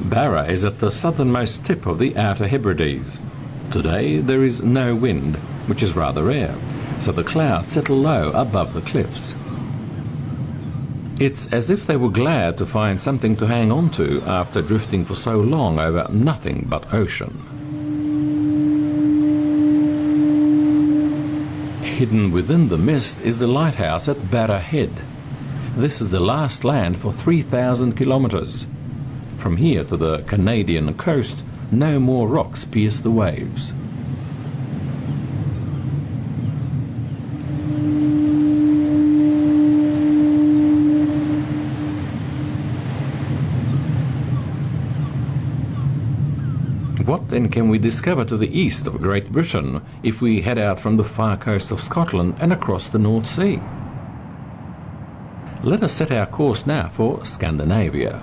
Barra is at the southernmost tip of the Outer Hebrides. Today there is no wind, which is rather rare, so the clouds settle low above the cliffs. It's as if they were glad to find something to hang on to after drifting for so long over nothing but ocean. Hidden within the mist is the lighthouse at Barra Head. This is the last land for 3,000 kilometres. From here to the Canadian coast, no more rocks pierce the waves. What then can we discover to the east of Great Britain if we head out from the far coast of Scotland and across the North Sea? Let us set our course now for Scandinavia.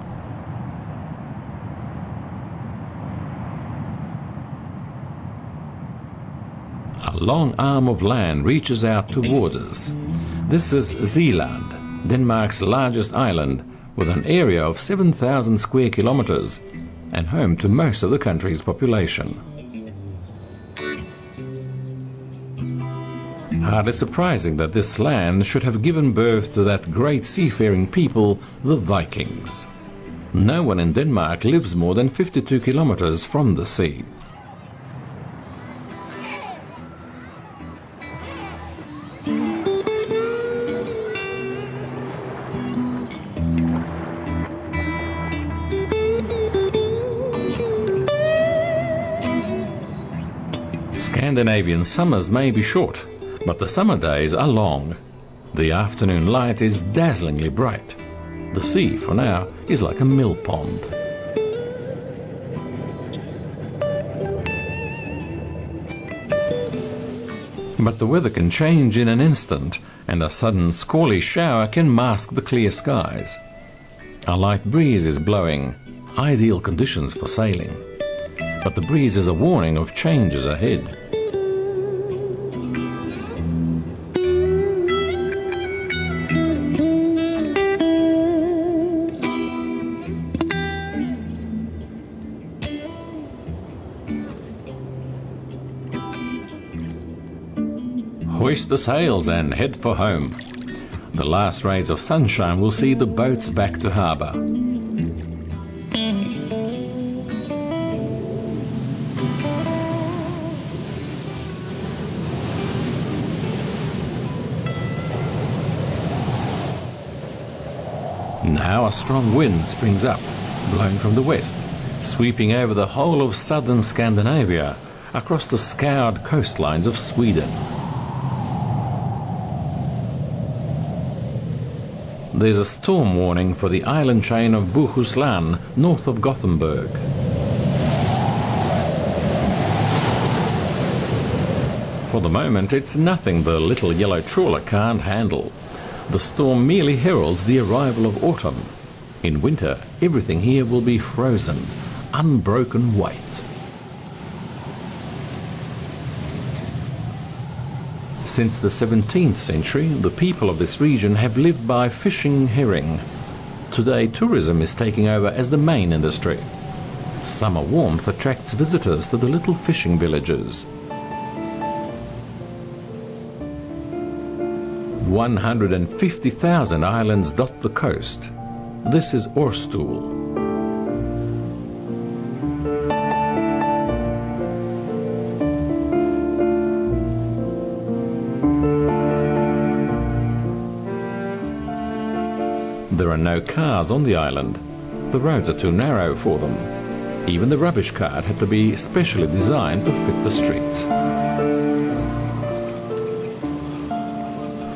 A long arm of land reaches out towards us. This is Zealand, Denmark's largest island, with an area of 7,000 square kilometres and home to most of the country's population. Hardly surprising that this land should have given birth to that great seafaring people, the Vikings. No one in Denmark lives more than 52 kilometres from the sea. Scandinavian summers may be short, but the summer days are long. The afternoon light is dazzlingly bright. The sea, for now, is like a mill pond. But the weather can change in an instant, and a sudden squally shower can mask the clear skies. A light breeze is blowing, ideal conditions for sailing. But the breeze is a warning of changes ahead. Hoist the sails and head for home. The last rays of sunshine will see the boats back to harbour. Now a strong wind springs up, blowing from the west, sweeping over the whole of southern Scandinavia, across the scoured coastlines of Sweden. There's a storm warning for the island chain of Bohuslän, north of Gothenburg. For the moment, it's nothing the little yellow trawler can't handle. The storm merely heralds the arrival of autumn. In winter, everything here will be frozen, unbroken white. Since the 17th century, the people of this region have lived by fishing herring. Today, tourism is taking over as the main industry. Summer warmth attracts visitors to the little fishing villages. 150,000 islands dot the coast. This is Årstol. There are no cars on the island. The roads are too narrow for them. Even the rubbish cart had to be specially designed to fit the streets.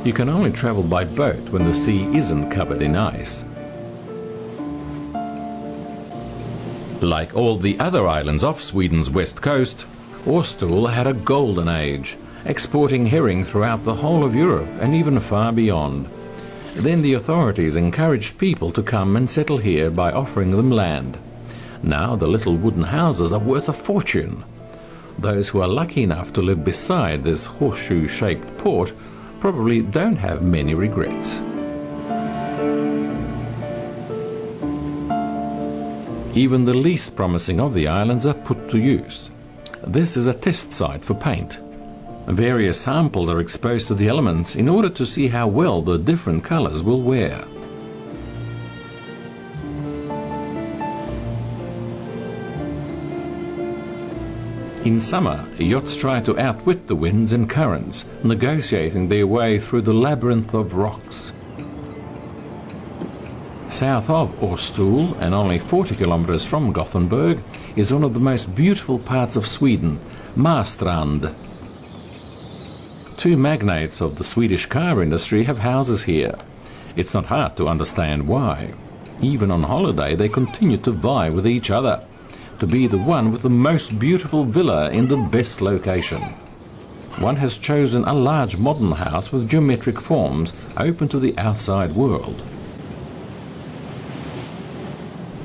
You can only travel by boat when the sea isn't covered in ice. Like all the other islands off Sweden's west coast, Årstol had a golden age, exporting herring throughout the whole of Europe and even far beyond. Then the authorities encouraged people to come and settle here by offering them land. Now the little wooden houses are worth a fortune. Those who are lucky enough to live beside this horseshoe-shaped port probably don't have many regrets. Even the least promising of the islands are put to use. This is a test site for paint. Various samples are exposed to the elements in order to see how well the different colours will wear. In summer, yachts try to outwit the winds and currents, negotiating their way through the labyrinth of rocks. South of Åstol, and only 40 kilometres from Gothenburg, is one of the most beautiful parts of Sweden, Marstrand. Two magnates of the Swedish car industry have houses here. It's not hard to understand why. Even on holiday they continue to vie with each other to be the one with the most beautiful villa in the best location. One has chosen a large modern house with geometric forms open to the outside world.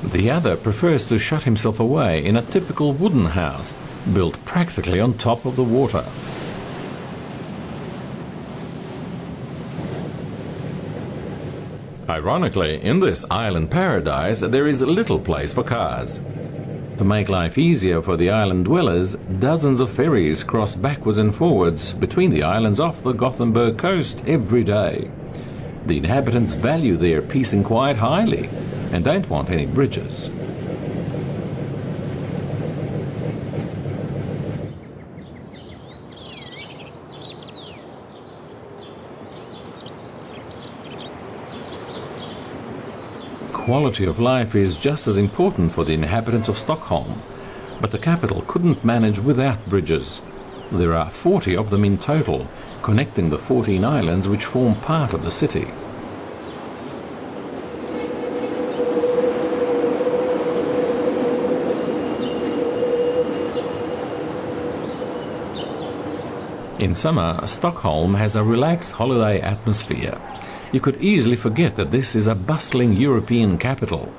The other prefers to shut himself away in a typical wooden house, built practically on top of the water. Ironically, in this island paradise there is little place for cars. To make life easier for the island dwellers, dozens of ferries cross backwards and forwards between the islands off the Gothenburg coast every day. The inhabitants value their peace and quiet highly and don't want any bridges. Quality of life is just as important for the inhabitants of Stockholm, but the capital couldn't manage without bridges. There are 40 of them in total, connecting the 14 islands which form part of the city. In summer, Stockholm has a relaxed holiday atmosphere. You could easily forget that this is a bustling European capital.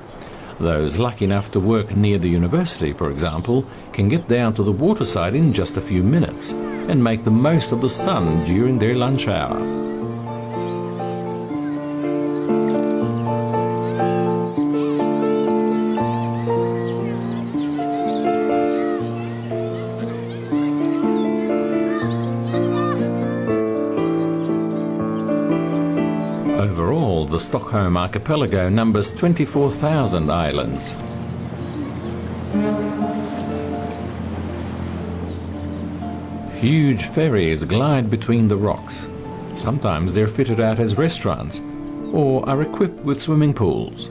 Those lucky enough to work near the university, for example, can get down to the waterside in just a few minutes and make the most of the sun during their lunch hour. Overall, the Stockholm archipelago numbers 24,000 islands. Huge ferries glide between the rocks. Sometimes they're fitted out as restaurants or are equipped with swimming pools.